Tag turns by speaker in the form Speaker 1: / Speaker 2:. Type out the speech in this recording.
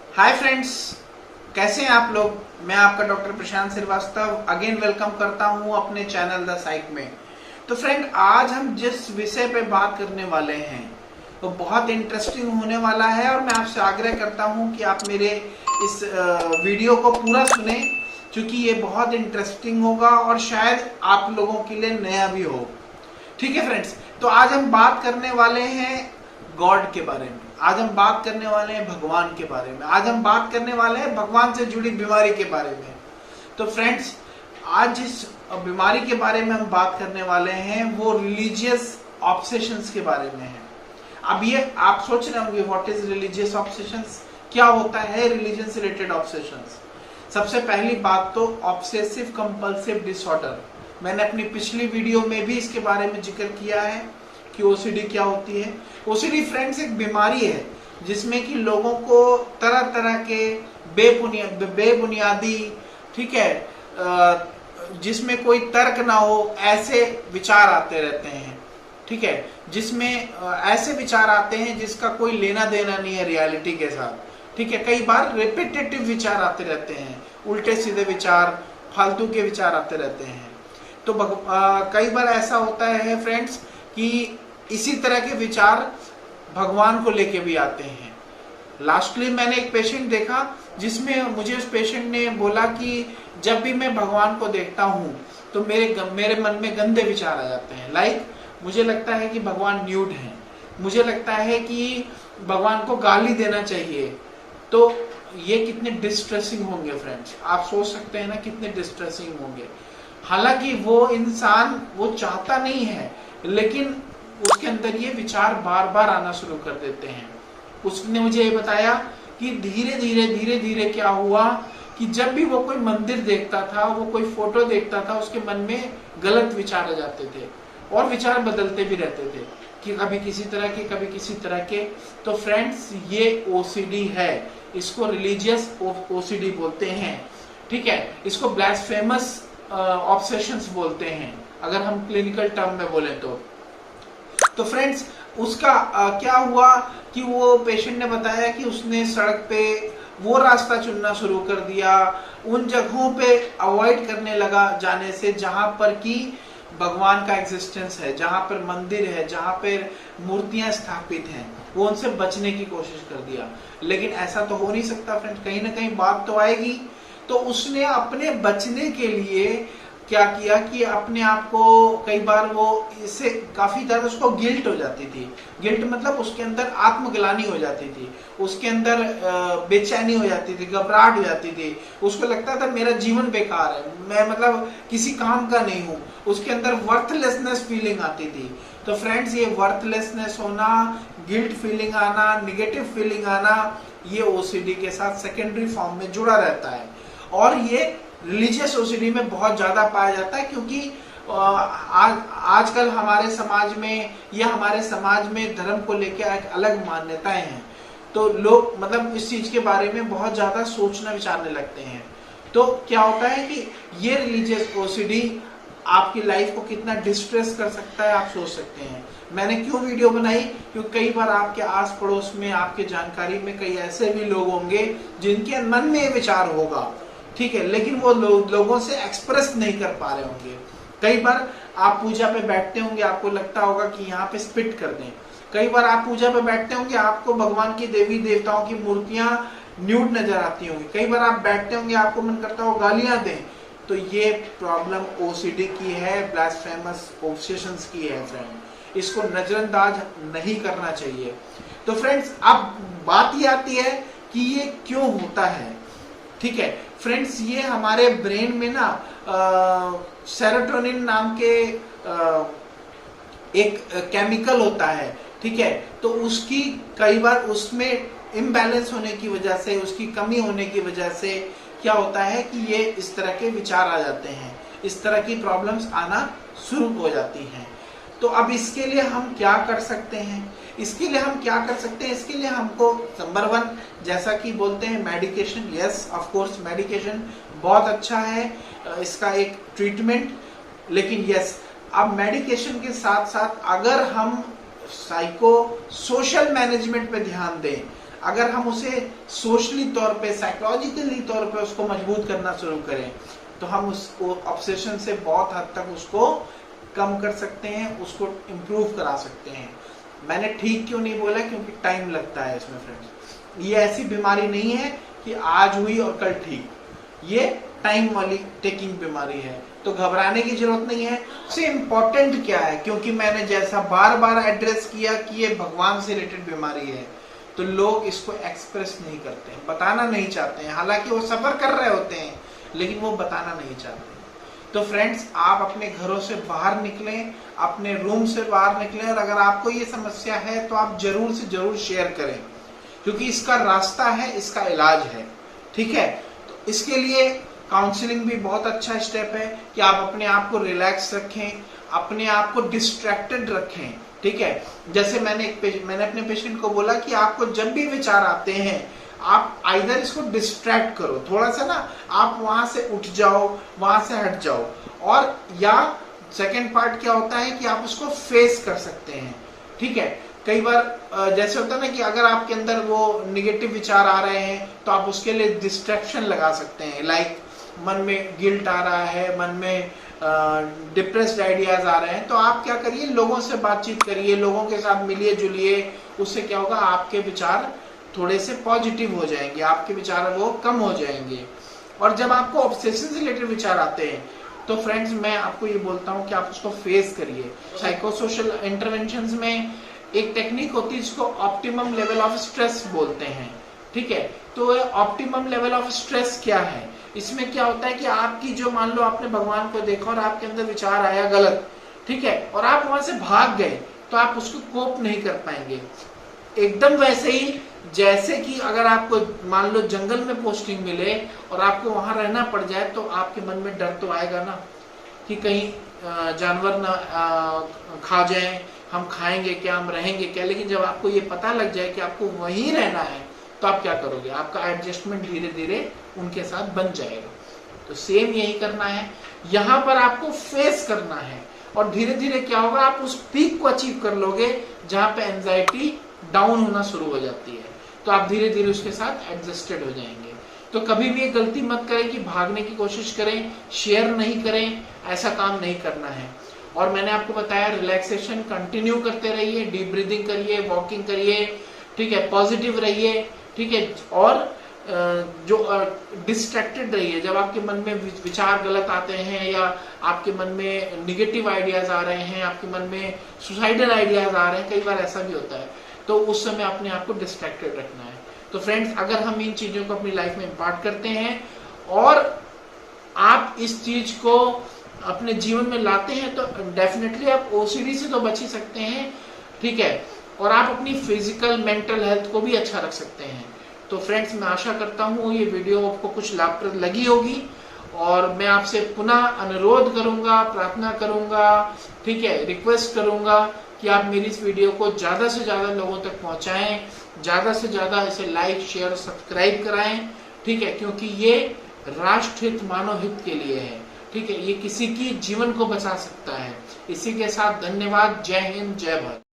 Speaker 1: Hi friends, कैसे हैं आप लोग। मैं आपका डॉक्टर प्रशांत श्रीवास्तव अगेन वेलकम करता हूं अपने चैनल द साइक में। तो फ्रेंड, आज हम जिस विषय पे बात करने वाले हैं वो बहुत इंटरेस्टिंग होने वाला है और मैं आपसे आग्रह करता हूं कि आप मेरे इस वीडियो को पूरा सुने, क्योंकि ये बहुत इंटरेस्टिंग होगा और शायद आप लोगों के लिए नया भी हो। ठीक है फ्रेंड्स, तो आज हम बात करने वाले हैं गॉड के बारे में। आज हम बात करने वाले हैं भगवान के बारे में। आज हम बात करने वाले हैं भगवान से जुड़ी बीमारी के बारे में। तो फ्रेंड्स, आज जिस बीमारी के बारे में हम बात करने वाले हैं वो रिलीजियस ऑब्सेशंस के बारे में है। अब ये आप सोच रहे होंगे व्हाट इज रिलीजियस ऑब्सेशंस, क्या होता है रिलीजन से रिलेटेड ऑब्सेशंस। सबसे पहली बात तो ऑब्सेसिव कंपल्सिव डिसऑर्डर, मैंने अपनी पिछली वीडियो में भी इसके बारे में जिक्र किया है कि ओसीडी क्या होती है। ओसीडी फ्रेंड्स एक बीमारी है जिसमें कि लोगों को तरह तरह के बेबुनियादी, ठीक है, जिसमें कोई तर्क ना हो ऐसे विचार आते रहते हैं। ठीक है, जिसमें ऐसे विचार आते हैं जिसका कोई लेना देना नहीं है रियलिटी के साथ। ठीक है, कई बार रिपीटेटिव विचार आते रहते हैं, उल्टे सीधे विचार, फालतू के विचार आते रहते हैं। तो कई बार ऐसा होता है फ्रेंड्स कि इसी तरह के विचार भगवान को लेके भी आते हैं। लास्टली मैंने एक पेशेंट देखा जिसमें मुझे उस पेशेंट ने बोला कि जब भी मैं भगवान को देखता हूँ तो मेरे मन में गंदे विचार आ जाते हैं। लाइक मुझे लगता है कि भगवान न्यूड है, मुझे लगता है कि भगवान को गाली देना चाहिए। तो ये कितने डिस्ट्रेसिंग होंगे फ्रेंड्स, आप सोच सकते हैं ना कितने डिस्ट्रेसिंग होंगे। हालांकि वो इंसान वो चाहता नहीं है, लेकिन उसके अंदर ये विचार बार बार आना शुरू कर देते हैं। उसने मुझे ये बताया कि धीरे धीरे क्या हुआ कि जब भी वो कोई मंदिर देखता था, वो कोई फोटो देखता था, उसके मन में गलत विचार आ जाते थे और विचार बदलते भी रहते थे कि कभी किसी तरह के कभी किसी तरह के। तो फ्रेंड्स, ये ओसीडी है, इसको रिलीजियस ओसीडी बोलते हैं। ठीक है, इसको ब्लास्फेमस ऑब्सेशंस बोलते हैं अगर हम क्लिनिकल टर्म में बोले तो फ्रेंड्स, उसका क्या हुआ कि वो पेशेंट ने बताया कि उसने सड़क पे वो रास्ता चुनना शुरू कर दिया, उन जगहों पे अवॉइड करने लगा जाने से जहां पर कि भगवान का एग्जिस्टेंस है, जहां पर मंदिर है, जहां पर मूर्तियां स्थापित हैं, वो उनसे बचने की कोशिश कर दिया। लेकिन ऐसा तो हो नहीं सकता फ्रेंड्स, कहीं ना कहीं बात तो आएगी। तो उसने अपने बचने के लिए क्या किया कि अपने आप को, कई बार वो इससे काफी ज्यादा उसको गिल्ट हो जाती थी। गिल्ट मतलब उसके अंदर आत्मग्लानि हो जाती थी, उसके अंदर बेचैनी हो जाती थी, घबराहट हो जाती थी। उसको लगता था मेरा जीवन बेकार है, मैं मतलब किसी काम का नहीं हूँ। उसके अंदर वर्थलेसनेस फीलिंग आती थी। तो फ्रेंड्स, ये वर्थलेसनेस होना, गिल्ट फीलिंग आना, निगेटिव फीलिंग आना, ये ओसीडी के साथ सेकेंडरी फॉर्म में जुड़ा रहता है। और ये रिलीजियस ओसीडी में बहुत ज्यादा पाया जाता है, क्योंकि आजकल हमारे समाज में या हमारे समाज में धर्म को लेकर एक अलग मान्यताएं हैं। तो लोग मतलब इस चीज के बारे में बहुत ज्यादा सोचना विचारने लगते हैं। तो क्या होता है कि ये रिलीजियस ओसीडी आपकी लाइफ को कितना डिस्ट्रेस कर सकता है, आप सोच सकते हैं। मैंने क्यों वीडियो बनाई, क्योंकि कई बार आपके आस पड़ोस में, आपके जानकारी में कई ऐसे भी लोग होंगे जिनके मन में ये विचार होगा, ठीक है, लेकिन वो लोगों से एक्सप्रेस नहीं कर पा रहे होंगे। कई बार आप पूजा पे बैठते होंगे, आपको लगता होगा कि यहाँ पे स्पिट कर दें। कई बार आप पूजा पे बैठते होंगे, आपको भगवान की देवी देवताओं की मूर्तियां न्यूड नजर आती होंगी। कई बार आप बैठते होंगे, आपको मन करता हो गालियां दें। तो ये प्रॉब्लम ओसीडी की है, ब्लास्फेमस ऑब्सेशंस की है फ्रेंड। इसको नजरअंदाज नहीं करना चाहिए। तो फ्रेंड्स, अब बात ये आती है कि ये क्यों होता है। ठीक है फ्रेंड्स, ये हमारे ब्रेन में ना सेरोटोनिन नाम के एक केमिकल होता है। ठीक है, तो उसकी कई बार उसमें इम्बैलेंस होने की वजह से, उसकी कमी होने की वजह से क्या होता है कि ये इस तरह के विचार आ जाते हैं, इस तरह की प्रॉब्लम्स आना शुरू हो जाती हैं। तो अब इसके लिए हम क्या कर सकते हैं, इसके लिए हमको नंबर 1, जैसा कि बोलते हैं medication. Yes, of course medication बहुत अच्छा है, इसका एक ट्रीटमेंट। लेकिन यस, अब मेडिकेशन के साथ साथ अगर हम साइको सोशल मैनेजमेंट पे ध्यान दें, अगर हम उसे सोशली तौर पे, साइकोलॉजिकली तौर पे उसको मजबूत करना शुरू करें तो हम उसको ऑब्सेशन से बहुत हद तक उसको कम कर सकते हैं, उसको इम्प्रूव करा सकते हैं। मैंने ठीक क्यों नहीं बोला, क्योंकि टाइम लगता है इसमें फ्रेंड्स। ये ऐसी बीमारी नहीं है कि आज हुई और कल ठीक, ये टाइम वाली टेकिंग बीमारी है, तो घबराने की जरूरत नहीं है। सबसे इम्पोर्टेंट क्या है, क्योंकि मैंने जैसा बार बार एड्रेस किया कि ये भगवान से रिलेटेड बीमारी है, तो लोग इसको एक्सप्रेस नहीं करते हैं, बताना नहीं चाहते हैं। हालांकि वो सफर कर रहे होते हैं लेकिन वो बताना नहीं चाहते। तो फ्रेंड्स, आप अपने घरों से बाहर निकलें, अपने रूम से बाहर निकलें, और अगर आपको ये समस्या है तो आप जरूर से जरूर शेयर करें, क्योंकि इसका रास्ता है, इसका इलाज है। ठीक है, तो इसके लिए काउंसलिंग भी बहुत अच्छा स्टेप है कि आप अपने आप को रिलैक्स रखें, अपने आप को डिस्ट्रैक्टेड रखें। ठीक है, जैसे मैंने अपने पेशेंट को बोला कि आपको जब भी विचार आते हैं आप आइदर इसको डिस्ट्रैक्ट करो, थोड़ा सा ना आप वहां से उठ जाओ, वहां से हट जाओ, और या सेकेंड पार्ट क्या होता है कि आप उसको फेस कर सकते हैं। ठीक है, कई बार जैसे होता है ना कि अगर आपके अंदर वो निगेटिव विचार आ रहे हैं तो आप उसके लिए डिस्ट्रैक्शन लगा सकते हैं। लाइक मन में गिल्ट आ रहा है, मन में डिप्रेस्ड आइडियाज आ रहे हैं, तो आप क्या करिए, लोगों से बातचीत करिए, लोगों के साथ मिलिए जुलिए। उससे क्या होगा, आपके विचार थोड़े से पॉजिटिव हो जाएंगे, आपके विचार वो कम हो जाएंगे। और जब आपको ऑब्सेशन से रिलेटेड विचार आते हैं तो फ्रेंड्स, मैं आपको ये बोलता हूँ कि आप उसको फेस करिए। साइकोसोशल इंटरवेंशंस में एक टेक्निक होती है जिसको ऑप्टिमम लेवल ऑफ स्ट्रेस बोलते हैं। ठीक है, तो ऑप्टिमम लेवल ऑफ स्ट्रेस क्या है, इसमें क्या होता है कि आपकी जो, मान लो आपने भगवान को देखा और आपके अंदर विचार आया गलत, ठीक है, और आप वहां से भाग गए, तो आप उसको कोप नहीं कर पाएंगे। एकदम वैसे ही जैसे कि अगर आपको मान लो जंगल में पोस्टिंग मिले और आपको वहां रहना पड़ जाए, तो आपके मन में डर तो आएगा ना कि कहीं जानवर ना खा जाए, हम खाएंगे क्या, हम रहेंगे क्या। लेकिन जब आपको ये पता लग जाए कि आपको वहीं रहना है तो आप क्या करोगे, आपका एडजस्टमेंट धीरे धीरे उनके साथ बन जाएगा। तो सेम यही करना है, यहाँ पर आपको फेस करना है, और धीरे धीरे क्या होगा, आप उस पीक को अचीव कर लोगे जहां पे एंजाइटी डाउन होना शुरू हो जाती है, तो आप धीरे धीरे उसके साथ एडजस्टेड हो जाएंगे। तो कभी भी ये गलती मत करें कि भागने की कोशिश करें, शेयर नहीं करें, ऐसा काम नहीं करना है। और मैंने आपको बताया, रिलैक्सेशन कंटिन्यू करते रहिए, डीप ब्रीदिंग करिए, वॉकिंग करिए, ठीक है, पॉजिटिव रहिए, ठीक है, और जो डिस्ट्रैक्टेड रहिए। जब आपके मन में विचार गलत आते हैं या आपके मन में निगेटिव आइडियाज आ रहे हैं, आपके मन में सुसाइडल आइडियाज आ रहे हैं, कई बार ऐसा भी होता है, तो उस समय अपने आप को डिस्ट्रैक्टेड रखना है। तो फ्रेंड्स, अगर हम इन चीजों को अपनी लाइफ में इम्पार्ट करते हैं और आप इस चीज को अपने जीवन में लाते हैं, तो डेफिनेटली आप ओसीडी से तो बच ही सकते हैं, ठीक है, और आप अपनी फिजिकल मेंटल हेल्थ को भी अच्छा रख सकते हैं। तो फ्रेंड्स, मैं आशा करता हूँ ये वीडियो आपको कुछ लाभप्रद लगी होगी, और मैं आपसे पुनः अनुरोध करूंगा, प्रार्थना करूंगा, ठीक है, रिक्वेस्ट करूंगा कि आप मेरी इस वीडियो को ज्यादा से ज्यादा लोगों तक पहुंचाएं, ज्यादा से ज्यादा इसे लाइक, शेयर, सब्सक्राइब कराएं, ठीक है, क्योंकि ये राष्ट्र हित, मानव हित के लिए है, ठीक है, ये किसी की जीवन को बचा सकता है। इसी के साथ धन्यवाद। जय हिंद, जय भारत।